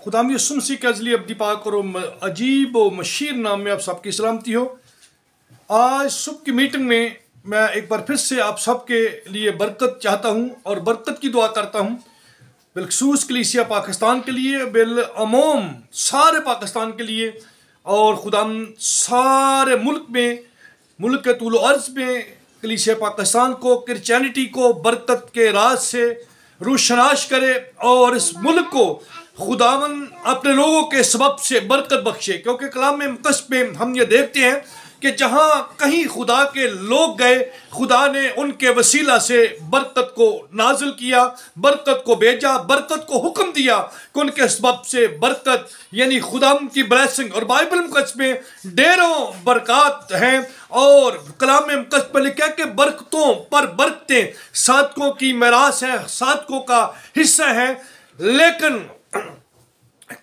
खुदाम यीशु मसीह के अजली अब्दी पाक और अजीब व मशीर नाम में आप सबकी सलामती हो। आज सुबह की मीटिंग में मैं एक बार फिर से आप सबके लिए बरकत चाहता हूं और बरकत की दुआ करता हूं, बिलखसूस कलीसिया पाकिस्तान के लिए, बिलअमूम सारे पाकिस्तान के लिए और खुदाम सारे मुल्क के तूल अर्ज में कलीसिया पाकिस्तान को, क्रिश्चियनिटी को बरकत के राज से रोशनाश करे और इस मुल्क को खुदावन अपने लोगों के सबब से बरकत बख्शे। क्योंकि कलाम में मुक़द्दस में हम ये देखते हैं कि जहाँ कहीं खुदा के लोग गए, खुदा ने उनके वसीला से बरकत को नाजिल किया, बरकत को भेजा, बरकत को हुक्म दिया कि उनके सबब से बरकत यानी खुदा की ब्लेसिंग। और बाइबल मुक़द्दस में ढेरों बरकत हैं और कलाम में मुक़द्दस में लिखा है कि बरकतों पर बरकतें सादकों की मिरास है, सादकों का हिस्सा है। लेकिन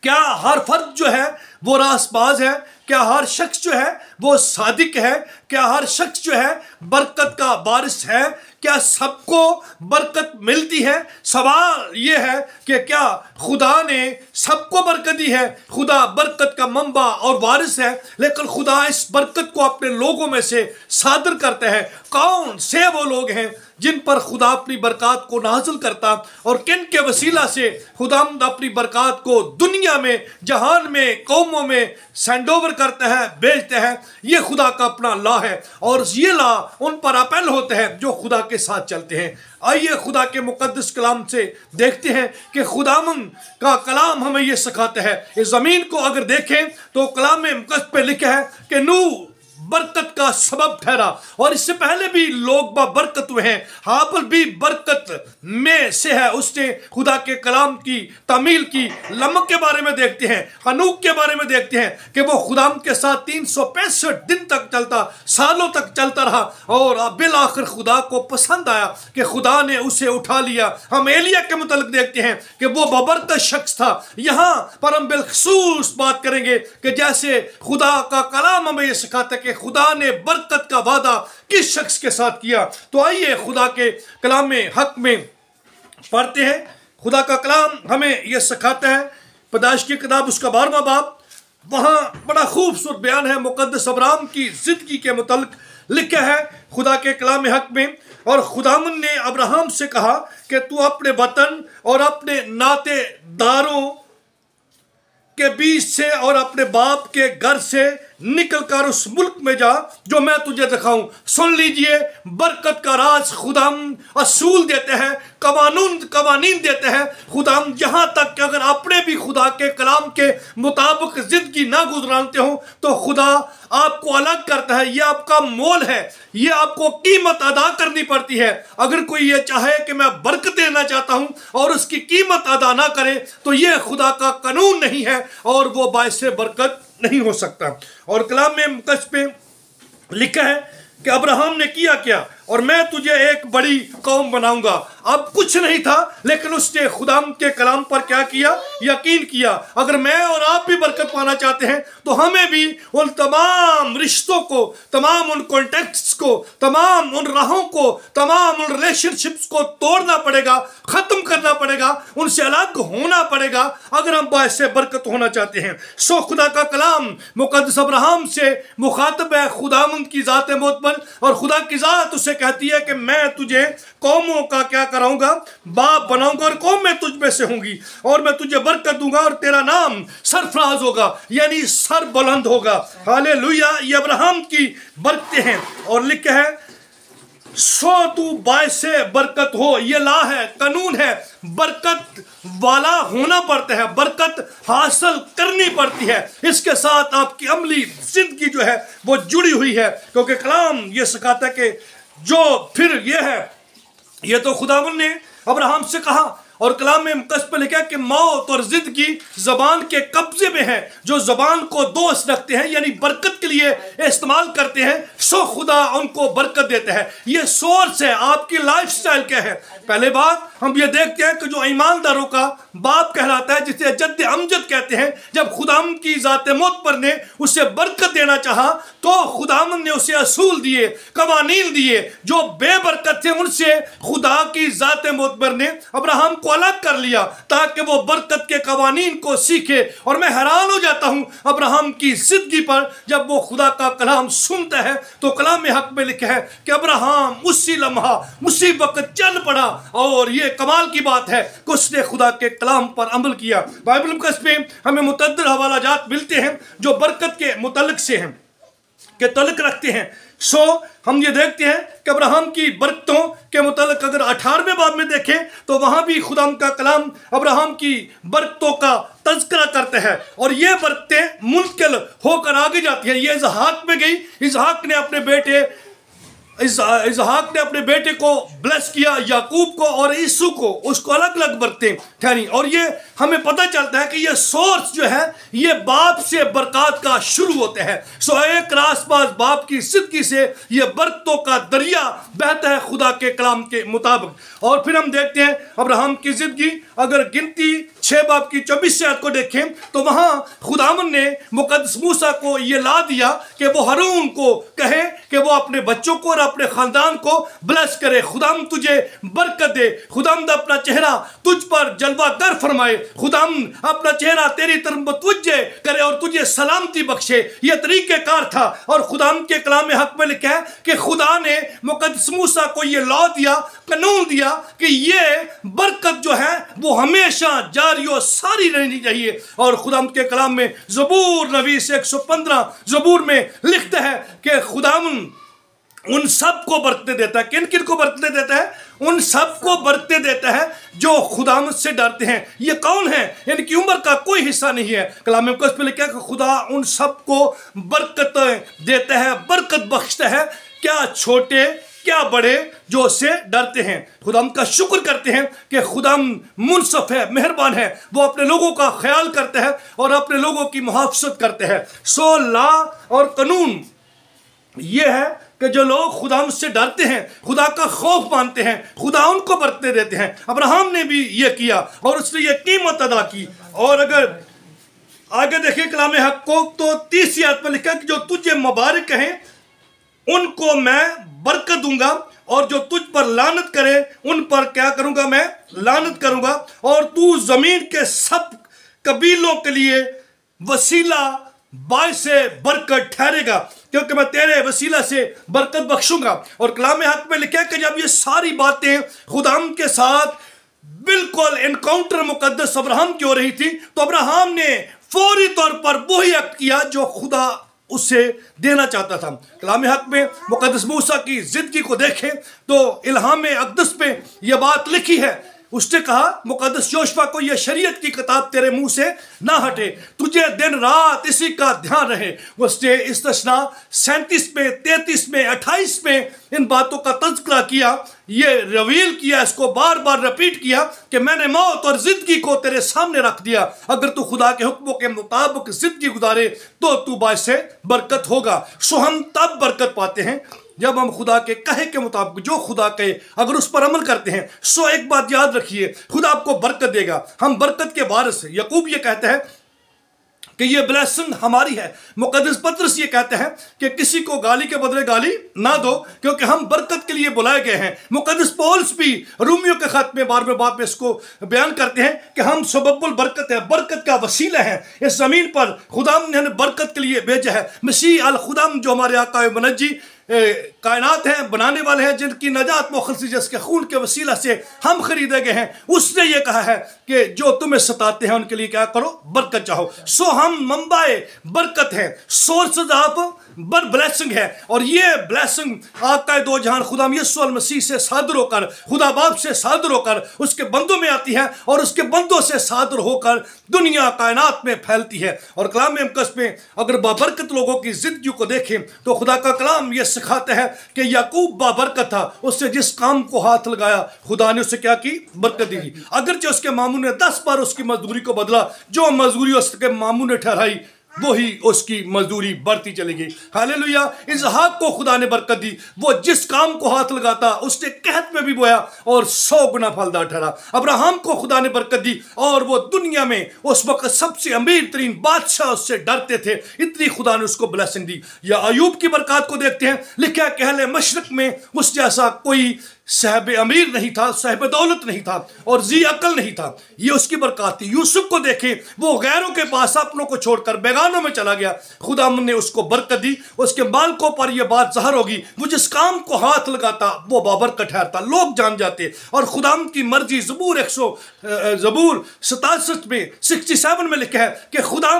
क्या हर फर्द जो है वो रासबाज है? क्या हर शख्स जो है वो सादिक है? क्या हर शख्स जो है बरकत का वारिस है? क्या सबको बरकत मिलती है? सवाल ये है कि क्या खुदा ने सबको बरकत दी है? खुदा बरकत का मंबा और वारिस है, लेकिन खुदा इस बरकत को अपने लोगों में से सादर करता है। कौन से वो लोग हैं जिन पर खुदा अपनी बरकत को नाजिल करता और किन के वसीला से खुदा अपनी बरकत को दुनिया में, जहान में, कौमों में सेंड ओवर करता है, भेजते हैं? ये खुदा का अपना ला है और ये ला उन पर अपील होते हैं जो खुदा के साथ चलते हैं। आइए खुदा के मुकद्दस कलाम से देखते हैं कि खुदावन का कलाम हमें ये सिखाता है। इस ज़मीन को अगर देखें तो कलाम में मुकद्दस पे लिखा है कि नूह बरकत का सबब ठहरा और इससे पहले भी लोग बरकत हुए हैं। हाबिल भी बरकत में से है, उसने खुदा के कलाम की तामील की। लमक के बारे में देखते हैं, हनूक के बारे में देखते हैं कि वो खुदा के साथ 365 दिन तक चलता, सालों तक चलता रहा और बिल आखिर खुदा को पसंद आया कि खुदा ने उसे उठा लिया। हम एलिया के मुतालिक देखते हैं कि वो बबरकत शख्स था। यहाँ पर हम बिलखसूस बात करेंगे कि जैसे खुदा का कलाम हमें यह सिखाता है कि खुदा ने बरकत का वादा किस शख्स के साथ किया। तो आइए खुदा के कलाम में हक में पढ़ते हैं। खुदा का कलाम हमें यह सिखाता है, पैदाइश की किताब उसका 12वां बाब, वहां बड़ा खूबसूरत बयान है मुकद्दस अब्राहम की जिंदगी के मुतालिक लिखा है खुदा के कलाम में हक में। और खुदावन ने अब्राहम से कहा कि तू अपने वतन और अपने नातेदारों के बीच से और अपने बाप के घर से निकलकर उस मुल्क में जा जो मैं तुझे दिखाऊं। सुन लीजिए, बरकत का राज खुदाम असूल देते हैं, कवानीन देते हैं खुदाम। यहाँ तक कि अगर अपने भी खुदा के कलाम के मुताबिक जिंदगी ना गुजरानते हो तो खुदा आपको अलग करता है। ये आपका मोल है, ये आपको कीमत अदा करनी पड़ती है। अगर कोई ये चाहे कि मैं बरकत देना चाहता हूँ और उसकी कीमत अदा ना करे तो ये खुदा का कानून नहीं है और वो बायसे बरकत नहीं हो सकता। और कलाम में मुकद्दस पे लिखा है कि अब्राहम ने किया क्या, और मैं तुझे एक बड़ी कौम बनाऊंगा। अब कुछ नहीं था लेकिन उसने खुदा के कलाम पर क्या किया? यकीन किया। अगर मैं और आप भी बरकत पाना चाहते हैं तो हमें भी उन तमाम रिश्तों को, तमाम उन कॉन्टेक्ट्स को, तमाम उन राहों को, तमाम उन रिलेशनशिप्स को तोड़ना पड़ेगा, ख़त्म करना पड़ेगा, उनसे अलग होना पड़ेगा अगर हम बायसे बरकत होना चाहते हैं। सो खुदा का कलाम मुकद्दस अब्राहम से मुखातब है खुदावंद की ज़ात मोतबर, और खुदा की ज़ात उसे कहती है कि मैं तुझे कौमों का क्या कराऊंगा? बाप बनाऊंगा और कौम में तुझ में से होंगी और मैं तुझे बरकत दूंगा और तेरा नाम सरफराज होगा, यानी सर बुलंद होगा। हालेलुया। ये अब्राहम की बरकतें हैं और लिखा है सो तू बायसे बरकत हो। ये ला है, कानून है, बरकत वाला होना पड़ता है, बरकत हासिल करनी पड़ती है। इसके साथ आपकी अमली जिंदगी जो है वो जुड़ी हुई है, क्योंकि कलाम ये सिखाता है कि जो फिर ये है, ये तो खुदावन ने अब्राहम से कहा और कलाम में मुकद्दस पे लिखा कि मौत और जिंदगी जबान के कब्जे में है। जो जबान को दोस्त रखते हैं यानी बरकत के लिए इस्तेमाल करते हैं, सो खुदा उनको बरकत देता है। ये सोर्स है आपकी लाइफस्टाइल क्या है। पहले बात हम ये देखते हैं कि जो ईमानदारों का बाप कहलाता है, जिसे जद्द अमजद कहते हैं, जब खुदाम की ज़ात मोतबर ने उसे बरकत देना चाहा तो खुदाम ने उसे असूल दिए, कवानीन दिए जो बेबरकत थे। उनसे खुदा की ज़ात मोतबर ने अब्राहम को अलग कर लिया ताकि वो बरकत के कवानीन को सीखे। और मैं हैरान हो जाता हूँ अब्राहम की जिंदगी पर, जब वो खुदा का कलाम सुनता है तो कलाम हक में लिखा है कि अब्राहम उसी लम्हा उसी वक्त चल पड़ा। और ये कमाल की बात है कि उसने खुदा के कलाम पर अमल किया। बाइबल मुकद्दस में हमें मुतअद्दिद हवाला जात मिलते हैं जो बरकत के मुतल्लिक से हैं, के तल्लुक रखते हैं। सो हम ये देखते हैं कि अब्राहम की बरकतों के मुतालिक अगर 18वें बाब में देखें तो वहाँ भी खुदाम का कलाम अब्राहम की बरकतों का तज़किरा करता है। और ये बरकतें मुनकिल होकर आगे जाती हैं। ये इसहाक में गई, इसहाक ने अपने बेटे को ब्लेस किया, याकूब को और ईसू को, उसको अलग अलग बरकतें ठहरी। और ये हमें पता चलता है कि ये सोर्स जो है ये बाप से बरकत का शुरू होते हैं। सो एक रासबाज बाप की जिंदगी से ये बरकतों का दरिया बहता है खुदा के कलाम के मुताबिक। और फिर हम देखते हैं अब्राहम की जिंदगी, अगर गिनती 6 बाब की 24 आयत को देखें तो वहाँ खुदावन ने मुकद्दस मूसा को ये ला दिया कि वो हारून को कहे कि वो अपने बच्चों को और अपने खानदान को ब्लेस करे। खुदाम तुझे बरकत दे, खुदाम अपना चेहरा तुझ पर जलवा गर फरमाए, खुदाम अपना चेहरा तेरी तरफ मुतवज्जे करे और तुझे सलामती बख्शे। ये तरीक़ेकार था। और खुदाम के कलाम हक में लिखा है कि खुदा ने मुकद्दस मूसा को ये लॉ दिया, कानून दिया कि ये बरकत जो है वो हमेशा जारी और सारी रहनी चाहिए। और खुदाम के कलाम में ज़बूर नवीस 115 ज़बूर में लिखता है कि खुदाम उन सब को बरकते देता है। किन किन को बरकते देता है? उन सब को बरकते देता है जो खुदाम से डरते हैं। ये कौन है? इनकी उम्र का कोई हिस्सा नहीं है। कलाम मुकद्दस में लिखा है कि खुदा उन सब को बरकत देता है, बरकत बख्शता है, क्या छोटे क्या बड़े जो उससे डरते हैं, खुदाम का शुक्र करते हैं कि खुदाम मुनसफ है, मेहरबान है, वो अपने लोगों का ख्याल करता है और अपने लोगों की मुहाफ़ज़त करते हैं। सो ला और कानून ये है कि जो लोग खुदा से डरते हैं, खुदा का खौफ मानते हैं, खुदा उनको बरकतें देते हैं। अब्राहम ने भी ये किया और उसने ये कीमत अदा की। और अगर आगे देखिए कलाम हक को तो 30 आयत में लिखा कि जो तुझे मुबारक कहें उनको मैं बरकत दूंगा और जो तुझ पर लानत करे उन पर क्या करूंगा? मैं लानत करूंगा। और तू जमीन के सब कबीलों के लिए वसीला बायसे बरकत ठहरेगा, क्योंकि मैं तेरे वसीला से बरकत बख्शूंगा। और कलाम हक में लिखा कि जब ये सारी बातें खुदाम के साथ बिल्कुल इनकाउंटर मुकद्दस अब्राहम की हो रही थी तो अब्राहम ने फौरी तौर पर वही एक्ट किया जो खुदा उससे देना चाहता था। कलाम हक में मुकद्दस मूसा की जिंदगी को देखें तो इल्हाम अक़दस पे यह बात लिखी है। उसने कहा मुकद्दस योशुआ को, यह शरीयत की किताब तेरे मुंह से ना हटे, तुझे दिन रात इसी का ध्यान रहे। उसने इस्तिस्ना 37 में, 33 में, 28 में इन बातों का तज़किरा किया, ये रिवील किया, इसको बार बार रिपीट किया कि मैंने मौत और जिंदगी को तेरे सामने रख दिया। अगर तू खुदा के हुक्मों के मुताबिक जिंदगी गुजारे तो तू बायसे बरकत होगा। सो हम तब बरकत पाते हैं जब हम खुदा के कहे के मुताबिक, जो खुदा कहे अगर उस पर अमल करते हैं। सो एक बात याद रखिए, खुदा आपको बरकत देगा। हम बरकत के वारिस हैं। याकूब ये कहता है कि ये ब्लेसिंग हमारी है। मुकद्दस पतरस ये कहते हैं कि किसी को गाली के बदले गाली ना दो, क्योंकि हम बरकत के लिए बुलाए गए हैं। मुकद्दस पौलुस भी रोमियो के खत में 12वें बाब में इसको बयान करते हैं कि हम सबबुल बरकत है, बरकत का वसीला है। इस ज़मीन पर खुदाम ने हमें बरकत के लिए भेजा है। मसीह अल खुदाम जो हमारे आका मुनज्जी कायनात हैं, बनाने वाले हैं, जिनकी नजात मुखलिस जिसके खून के वसीला से हम खरीदे गए हैं, उसने ये कहा है कि जो तुम्हें सताते हैं उनके लिए क्या करो? बरकत चाहो। सो हम मंबाए बरकत है, सोर्सेज ऑफ ब्लेसिंग है। और ये ब्लेसिंग आका दो जहान खुदाम यीशु अल मसीह से सादर होकर, खुदा बाप से सादर होकर उसके बंदों में आती है और उसके बंदों से सादर होकर दुनिया कायनात में फैलती है। और कलाम मुकद्दस में अगर बाबरकत लोगों की जिंदगी को देखें तो खुदा का कलाम ये सिखाते हैं कि याकूब बाबरकत था, उससे जिस काम को हाथ लगाया खुदा ने उसे क्या की? बरकत दी। अगरचे उसके मामू ने 10 बार उसकी मजदूरी को बदला, जो मजदूरी उसके मामू ने ठहराई वही उसकी मजदूरी बढ़ती चलेगी। हालेलुया। इसहाक को खुदा ने बरकत दी, वो जिस काम को हाथ लगाता उसने कहत में भी बोया और 100 गुना फलदार ठहरा। अब्राहम को खुदा ने बरकत दी और वो दुनिया में उस वक्त सबसे अमीर तरीन बादशाह उससे डरते थे, इतनी खुदा ने उसको ब्लेसिंग दी। या अयूब की बरकत को देखते हैं, लिखा है कि अहले मशरक में उस जैसा कोई साहिब अमीर नहीं था, साहिब दौलत नहीं था और जी अकल नहीं था। ये उसकी बरकत थी। यूसुफ को देखें, वो गैरों के पास अपनों को छोड़कर बेगानों में चला गया, खुदा ने उसको बरकत दी। उसके बालकों पर यह बात ज़ाहिर होगी, वो जिस काम को हाथ लगाता वो बाबरकत ठहरता, लोग जान जाते। और खुदा की मर्जी ज़बूर 67 में 67 में लिखा है कि खुदा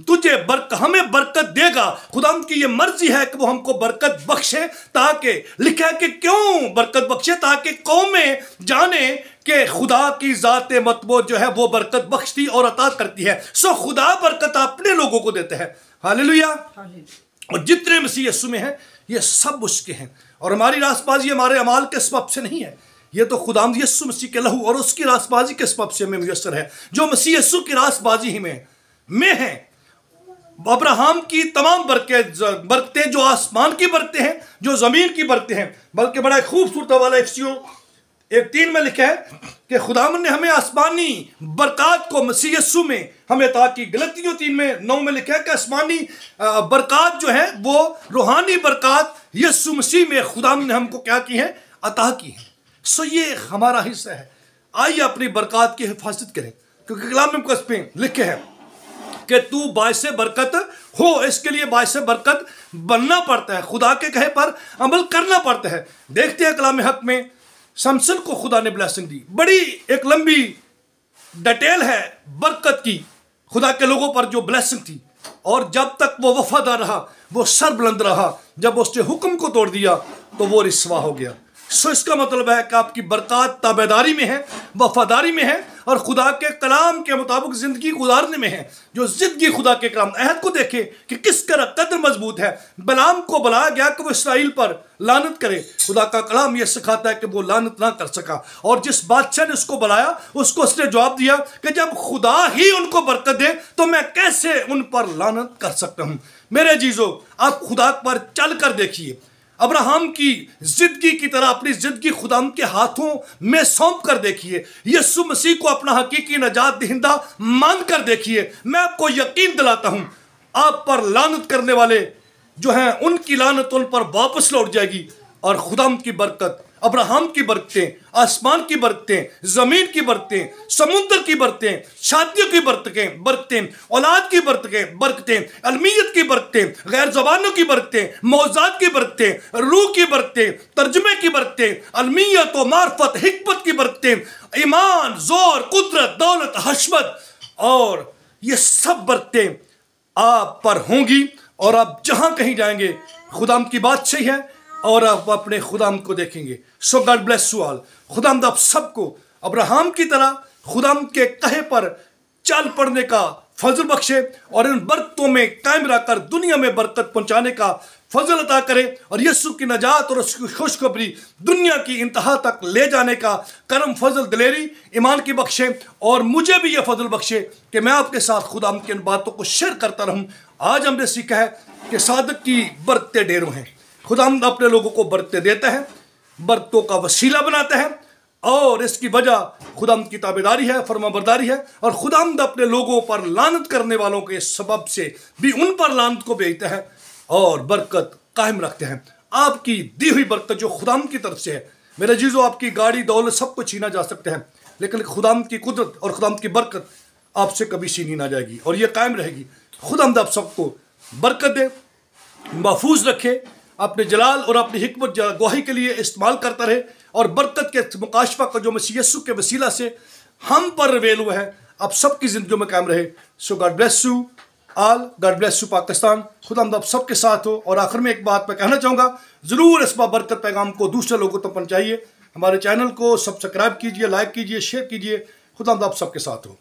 तुझे हमें बरकत देगा। खुदा की ये मर्जी है कि वो हमको बरकत बख्शे, ताकि लिखा है कि क्यों बरकत बख्शे, ताकि कौमें जाने कि खुदा की ज़ात मतबूत जो है वो बरकत बख्शती और अता करती है। सो खुदा बरकत अपने लोगों को देते हैं। हालेलुया। और जितने मसीह यीशु में हैं ये सब उसके हैं, और हमारी रासबाजी हमारे अमाल के सबब से नहीं है, ये तो खुदा यीशु मसीह के लहू और उसकी रासबाजी के सबब से हमें मुयस्सर है। जो मसीह यीशु की रासबाजी ही में है, अब्राहम की तमाम बरकतें जो आसमान की बरकतें हैं, जो ज़मीन की बरकतें हैं, बल्कि बड़ा खूबसूरत वाला 1:3 में लिखा है कि खुदावंद ने हमें आसमानी बरकत को मसीह यीशु में हमें अता की। गलतियों 3:9 में लिखा है कि आसमानी बरकत जो है वो रूहानी बरकत यीशु मसीह में खुदावंद ने हमको क्या की है, अता की है। सो ये हमारा हिस्सा है। आइए अपनी बरकत की हिफाजत करें, क्योंकि कलाम मुक़द्दस पे लिखे हैं कि तू बायसे बरकत हो। इसके लिए बायसे बरकत बनना पड़ता है, खुदा के कहे पर अमल करना पड़ता है। देखते हैं कलाम हक में शमसन को खुदा ने ब्लेसिंग दी। बड़ी एक लंबी डिटेल है बरकत की, खुदा के लोगों पर जो ब्लेसिंग थी। और जब तक वो वफादार रहा, वो सर बुलंद रहा, जब उसने हुक्म को तोड़ दिया तो वो रिस्वा हो गया। सो इसका मतलब है कि आपकी बरकत ताबेदारी में है, वफादारी में है और खुदा के कलाम के मुताबिक जिंदगी गुजारने में है। जो जिंदगी खुदा के कलाम अहद को देखे कि किस कदर मजबूत है। बलाम को बुलाया गया कि वो इसराइल पर लानत करे, खुदा का कलाम यह सिखाता है कि वो लानत ना कर सका। और जिस बादशाह ने उसको बुलाया, उसको उसने जवाब दिया कि जब खुदा ही उनको बरकत दे तो मैं कैसे उन पर लानत कर सकता हूँ। मेरे जीजो, आप खुदा पर चल कर देखिए। अब्राहम की जिंदगी की तरह अपनी जिंदगी खुदा के हाथों में सौंप कर देखिए। यीशु मसीह को अपना हकीकी नजात दहिंदा मान कर देखिए। मैं आपको यकीन दिलाता हूं, आप पर लानत करने वाले जो हैं उनकी लानत उन पर वापस लौट जाएगी। और खुदा की बरकत, अब्राहम की बरकतें, आसमान की बरकतें, जमीन की बरकतें, समुद्र की बरकतें, शादियों की बरकतें, औलाद की बरकतें, अलमियत की बरकतें, गैर जबानों की बरकतें, मौजाद की बरकतें, रूह की बरकतें, तर्जमे की बरकतें, अलमियत व मार्फत, हिकमत की बरकतें, ईमान, जोर, कुदरत, दौलत, हशमत, और ये सब बरकतें आप पर होंगी। और आप जहां कहीं जाएंगे खुदाम की बात सही है और आप अपने खुदाम को देखेंगे। सो गॉड ब्लेस यू ऑल। खुदाम आप सबको अब्राहम की तरह खुदाम के कहे पर चल पड़ने का फजल बख्शे और इन बरकतों में कायम रहकर दुनिया में बरकत पहुंचाने का फजल अता करे और यीशु की नजात और उसकी खुशखबरी दुनिया की इंतहा तक ले जाने का करम, फजल, दिलेरी, ईमान की बख्शे। और मुझे भी यह फजल बख्शे कि मैं आपके साथ खुदाम की इन बातों को शेयर करता रहूं। आज हमने सीखा है कि सादक की बरकतें ढेरों हैं। खुदावंद अपने लोगों को बरकतें देता है, बरकतों का वसीला बनाता है, और इसकी वजह खुदावंद की ताबेदारी है, फरमाबरदारी है। और खुदावंद अपने लोगों पर लानत करने वालों के सबब से भी उन पर लानत को भेजता है और बरकत कायम रखते हैं। आपकी दी हुई बरकत जो खुदावंद की तरफ से है, मेरे जीजो, आपकी गाड़ी दौलत सब कुछ छीना जा सकते हैं, लेकिन खुदावंद की कुदरत और खुदावंद की बरकत आपसे कभी छीनी ना जाएगी और यह कायम रहेगी। खुदावंद आप सबको बरकत दे, महफूज रखे, अपने जलाल और अपनी हिकमत गवाही के लिए इस्तेमाल करता रहे। और बरकत के मुकाशफा का जो मसीह यीशु के वसीला से हम पर रिवेल हुआ है, आप सबकी जिंदगी में कायम रहे। So God bless you all, God bless you Pakistan. खुदावंद आप सबके साथ हो। और आखिर में एक बात मैं कहना चाहूँगा, ज़रूर इस बरकत पैगाम को दूसरे लोगों तक पहुँचाइए। हमारे चैनल को सब्सक्राइब कीजिए, लाइक कीजिए, शेयर कीजिए। खुदावंद आप सबके साथ हो।